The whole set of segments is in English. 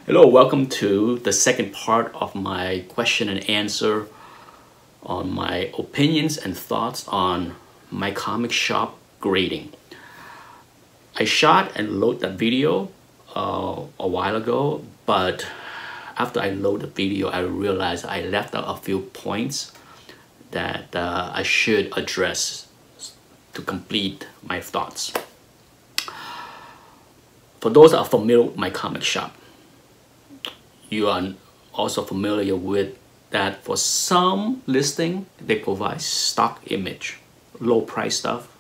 Hello, welcome to the second part of my question and answer on my opinions and thoughts on Mycomicshop grading. I shot and loaded that video a while ago, but after I loaded the video, I realized I left out a few points that I should address to complete my thoughts. For those that are familiar with Mycomicshop, you are also familiar with that for some listing, they provide stock image, low price stuff.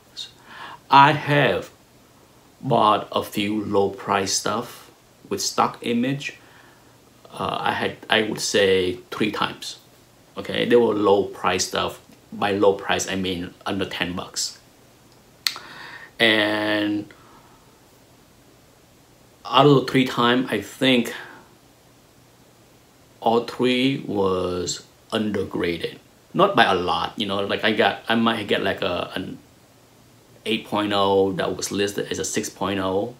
I have bought a few low price stuff with stock image. I would say 3 times. Okay, they were low price stuff. By low price, I mean under 10 bucks. And out of the 3 times, I think all 3 was undergraded. Not by a lot, you know, like I might get like an 8.0 that was listed as a 6.0,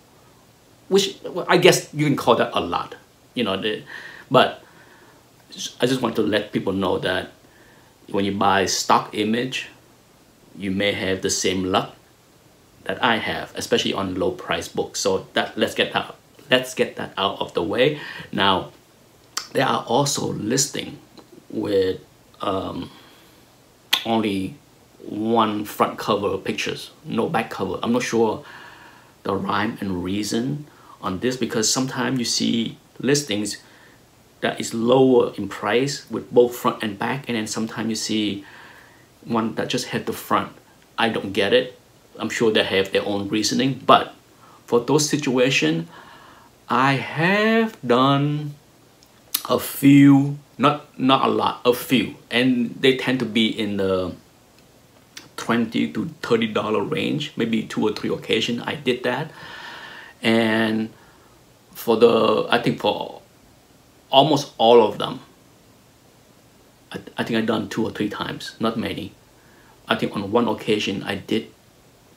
which I guess you can call that a lot, you know. But I just want to let people know that when you buy stock image, you may have the same luck that I have, especially on low price books. So let's get that out of the way. Now, there are also listings with only one front cover pictures, no back cover. I'm not sure the rhyme and reason on this, because sometimes you see listings that is lower in price with both front and back, and then sometimes you see one that just had the front. I don't get it. I'm sure they have their own reasoning, but for those situations, I have done a few, not a lot, a few, and they tend to be in the $20 to $30 range. Maybe 2 or 3 occasions I did that, and I think for almost all of them, I think I done 2 or 3 times, not many. I think on one occasion I did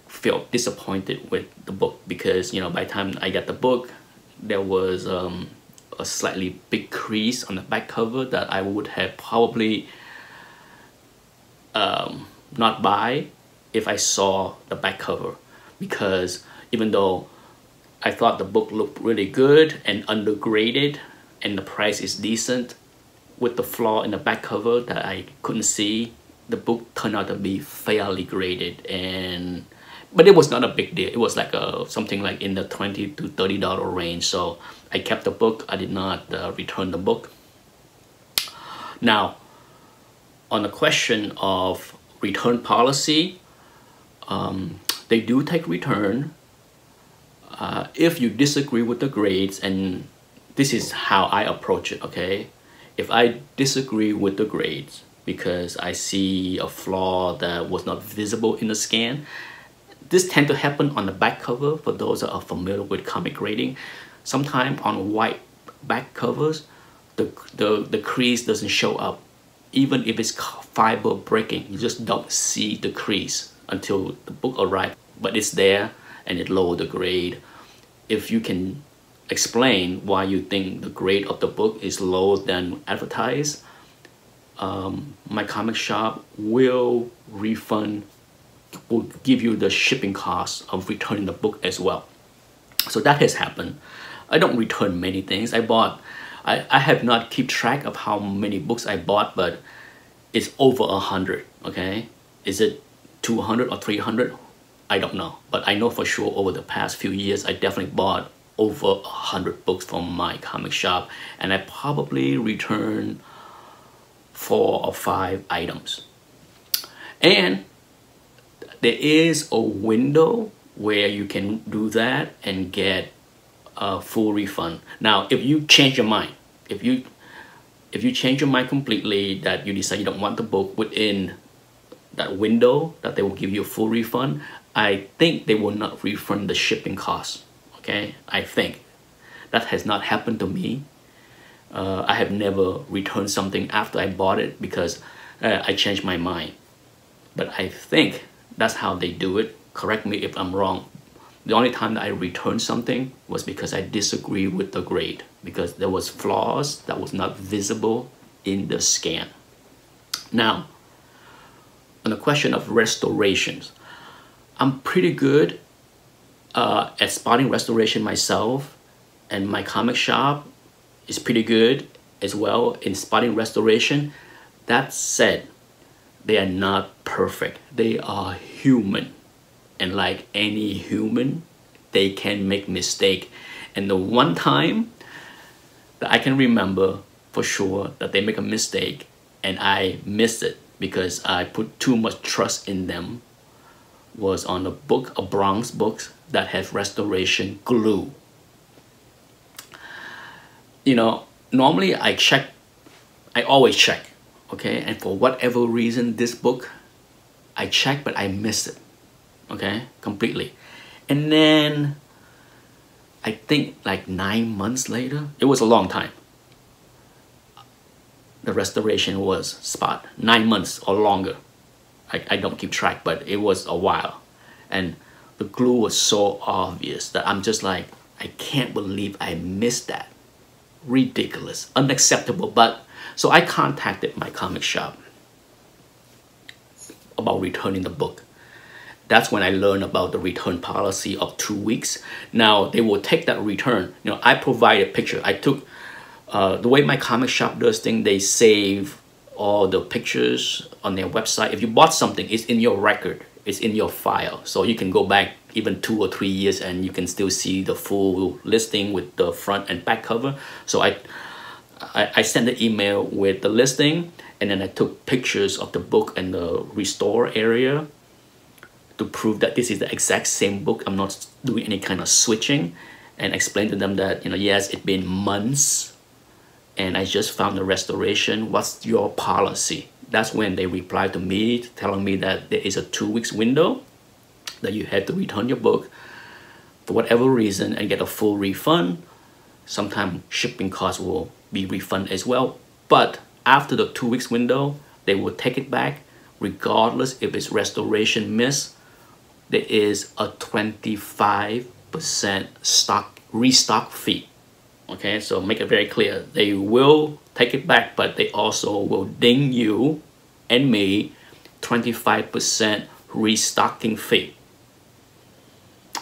feel disappointed with the book, because you know, by the time I got the book, there was a slightly big crease on the back cover that I would have probably not buy if I saw the back cover, because even though I thought the book looked really good and undergraded and the price is decent, with the flaw in the back cover that I couldn't see, the book turned out to be fairly graded. But it was not a big deal. It was like something like in the $20 to $30 range. So I kept the book. I did not return the book. Now, on the question of return policy, they do take return if you disagree with the grades, and this is how I approach it, okay? If I disagree with the grades because I see a flaw that was not visible in the scan, this tends to happen on the back cover. For those that are familiar with comic grading, sometimes on white back covers, the crease doesn't show up. Even if it's fiber breaking, you just don't see the crease until the book arrives. But it's there, and it lowers the grade. If you can explain why you think the grade of the book is lower than advertised, Mycomicshop will give you the shipping cost of returning the book as well. So that has happened. I don't return many things. I have not keep track of how many books I bought, but it's over 100, okay? Is it 200 or 300? I don't know. But I know for sure over the past few years, I definitely bought over 100 books from Mycomicshop, and I probably returned 4 or 5 items. And there is a window where you can do that and get a full refund. Now, if you change your mind, if you change your mind completely, that you decide you don't want the book within that window that they will give you a full refund, I think they will not refund the shipping costs. Okay, I think that has not happened to me. I have never returned something after I bought it because I changed my mind. But I think that's how they do it. Correct me if I'm wrong. The only time that I returned something was because I disagree with the grade, because there was flaws that was not visible in the scan. Now, on the question of restorations, I'm pretty good at spotting restoration myself, and Mycomicshop is pretty good as well in spotting restoration. That said, they are not perfect. They are human, and like any human, they can make mistake. And the one time that I can remember for sure that they make a mistake and I missed it because I put too much trust in them was on a book, a bronze book that has restoration glue. You know, normally I always check, okay? And for whatever reason, this book, I checked, but I missed it, okay? Completely. And then, I think like 9 months later, it was a long time, the restoration was spot. 9 months or longer. I don't keep track, but it was a while. And the glue was so obvious that I'm just like, I can't believe I missed that. Ridiculous, unacceptable. But so I contacted Mycomicshop about returning the book. That's when I learned about the return policy of 2 weeks. Now they will take that return. You know, I provide a picture. I took the way Mycomicshop does things. They save all the pictures on their website. If you bought something, it's in your record. It's in your file. So you can go back even 2 or 3 years and you can still see the full listing with the front and back cover. So I sent an email with the listing, and then I took pictures of the book and the restore area to prove that this is the exact same book. I'm not doing any kind of switching, and explain to them that, you know, yes, it's been months and I just found the restoration. What's your policy? That's when they replied to me telling me that there is a 2 weeks window that you have to return your book for whatever reason and get a full refund. Sometimes shipping costs will be refunded as well. But after the 2 weeks window, they will take it back regardless if it's restoration miss. There is a 25% restock fee. Okay, so make it very clear. They will take it back, but they also will ding you and me 25% restocking fee.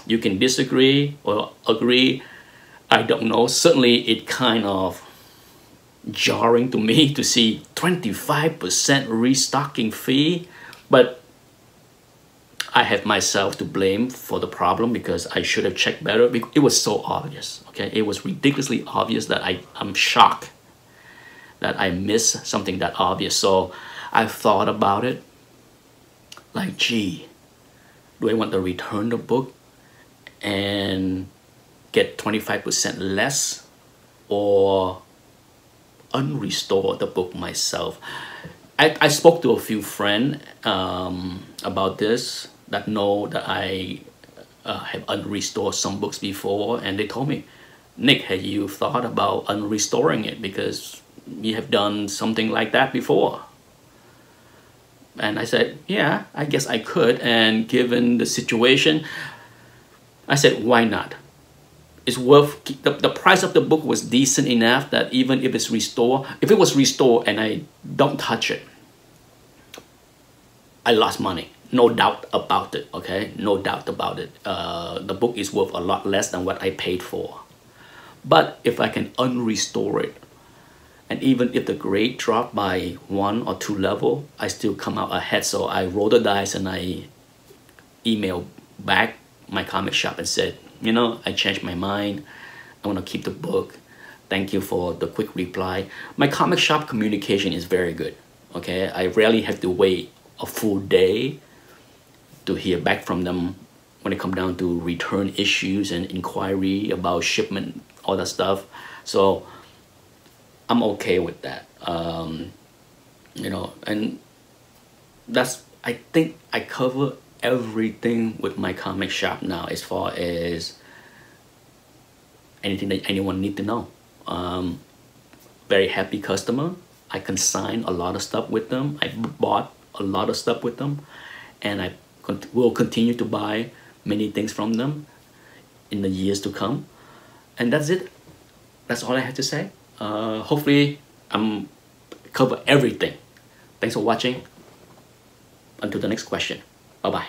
You can disagree or agree. I don't know. Certainly, it kind of jarring to me to see 25% restocking fee, but I have myself to blame for the problem because I should have checked better. It was so obvious, okay? It was ridiculously obvious that I'm shocked that I missed something that obvious. So I thought about it, like, gee, do I want to return the book and get 25% less, or unrestore the book myself? I spoke to a few friends about this, that know that I have unrestored some books before, and they told me, Nick, have you thought about unrestoring it because you have done something like that before? And I said, yeah, I guess I could. And given the situation, I said, why not? It's worth, the price of the book was decent enough that even if it's restored, if it was restored and I don't touch it, I lost money. No doubt about it, okay? No doubt about it. The book is worth a lot less than what I paid for. But if I can unrestore it, and even if the grade dropped by 1 or 2 level, I still come out ahead. So I rolled the dice and I emailed back Mycomicshop and said, you know, I changed my mind. I want to keep the book. Thank you for the quick reply. Mycomicshop communication is very good, okay? I rarely have to wait a full day to hear back from them when it comes down to return issues and inquiry about shipment, all that stuff. So I'm okay with that. You know, and that's, I think I cover everything with Mycomicshop now as far as anything that anyone need to know. Very happy customer. I consign a lot of stuff with them. I bought a lot of stuff with them, and I will continue to buy many things from them. in the years to come. And that's it. That's all I have to say. Hopefully I'm cover everything. Thanks for watching. Until the next question. Bye bye.